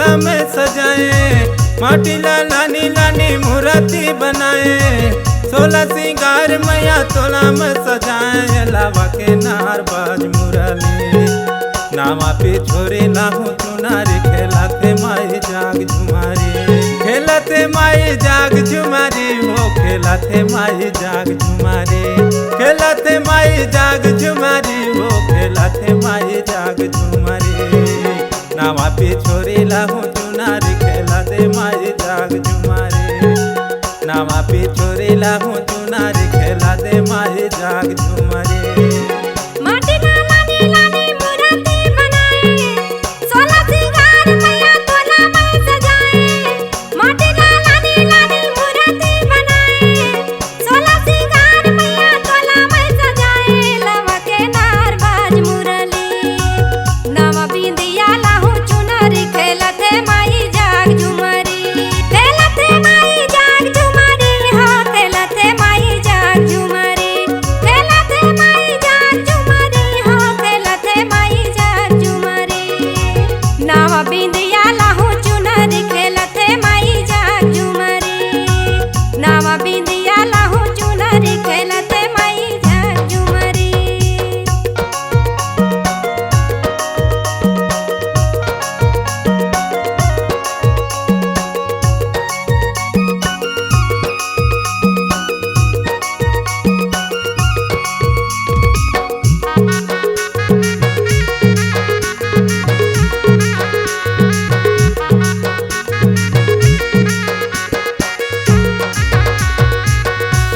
तोला में सजाए, माटी लानी लानी मूर्ति बनाए, 16 सिंगार मैया तोला में सजाए, लावा के नार बाज मुरली नामा पे छोरे लाहू चुनारी, खेलाते माई जाग झुमारी, खेलाते माई जाग झुमारी, हो खेलाते माई जाग झुमारी, खेलाते माई जाग झुमारी, हो खेलाते माई जाग झुमारी, नामा पे छोरे लाहू चुनारी, खेलाते माई जाग झुमारी, नामा पे छोरे लाहू चुनारी, खेलाते माई जाग झुमारी।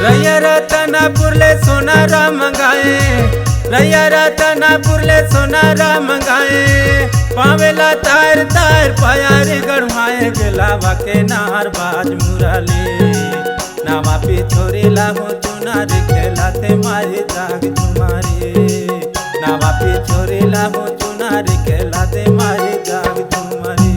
रैया रतनापुर ले सोनारा मंगाए, रैया रतनापुर ले सोनारा मंगाए, पावेला तार तार पायारी गढ़वाए, गेलावा के नार बाज मुरली नामा पे छोरे लाहू चुनारी, खेलाते माई जाग झुमारी, नामा पे छोरे लाहू चुनारी, खेलाते माई जाग झुमारी।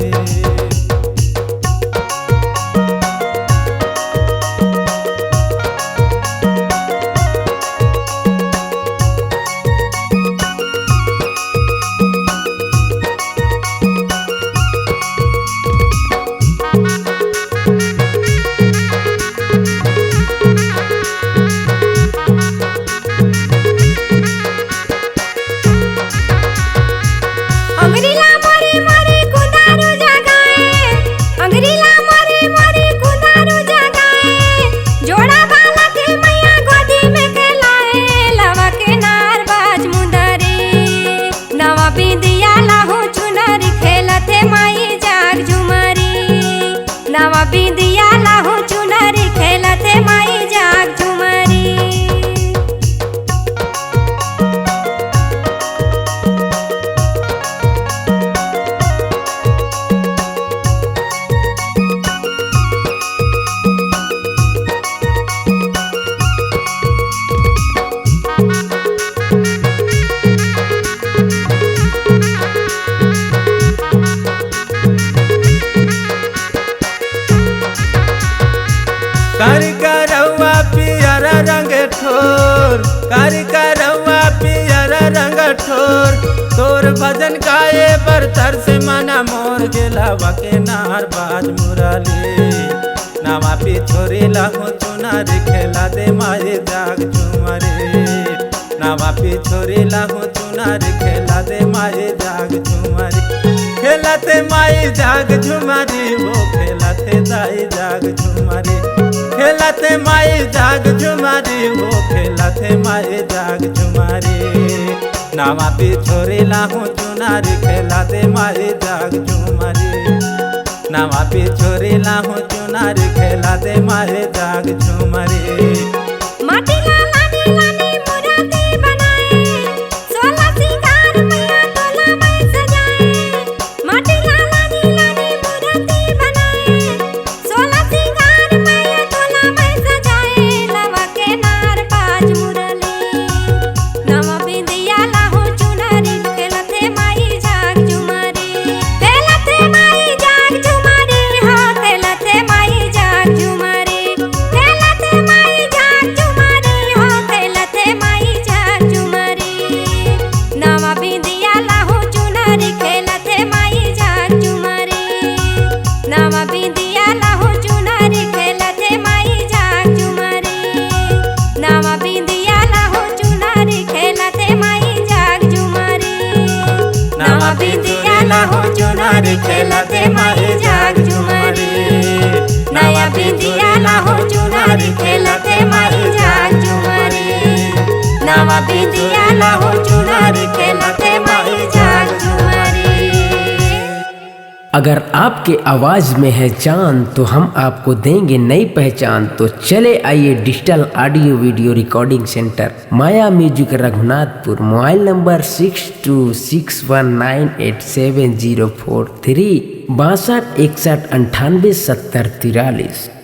बिंदिया लाहू चुनरी, खेलते माई जाग झुमरी। कारी का रउआ पियरा रंग ठोर, कारी का रउआ पियरा रंग ठोर, तोर भजन गाए बरतर से मना मोर, गेलावा के नार बाज मुरली नामा पे छोरे लाहू चुनारी, खेलाते माई जाग झुमारी, नामा पे छोरे लाहू चुनारी, खेलाते माई जाग झुमारी, खेलाते माई जाग झुमारी, वो खेलाते दाई जाग झुमारी, खेलाते माई जाग झुमारी, वो खेलाते माई जाग झुमारी, नामा पे छोरे लाहू चुनारी, खेलाते माई जाग झुमारी, नामा पे छोरे लाहू चुनारी, खेलाते माई जाग झुमारी। माटी लानी लानी मूर्ति बनाए, 16 सिंगार मैया तोला में सजाए, माटी लानी लानी मूर्ति बनाए, 16 सिंगार मैया तोला में सजाए, लावा के नार बाज मुरली नामा बिंदिया लाहू चुनरी, खेलते माई जाग झुमरी, खेलते माई जाग झुमरी, हाँ खेलते माई जाग झुमरी, खेलते माई जाग चुनारी खेलते माई जाग झुमरी नया बिंदिया लाहो चुनारी खेलते माई जाग झुमरी नवा बिंदिया लाहो चुनारी खेलते माई जाग झुमरी। अगर आपके आवाज में है जान तो हम आपको देंगे नई पहचान। तो चले आइए digital audio video recording centre Maya music Raghunathpur. Mobile number 6261987043 62 61 98 70 43।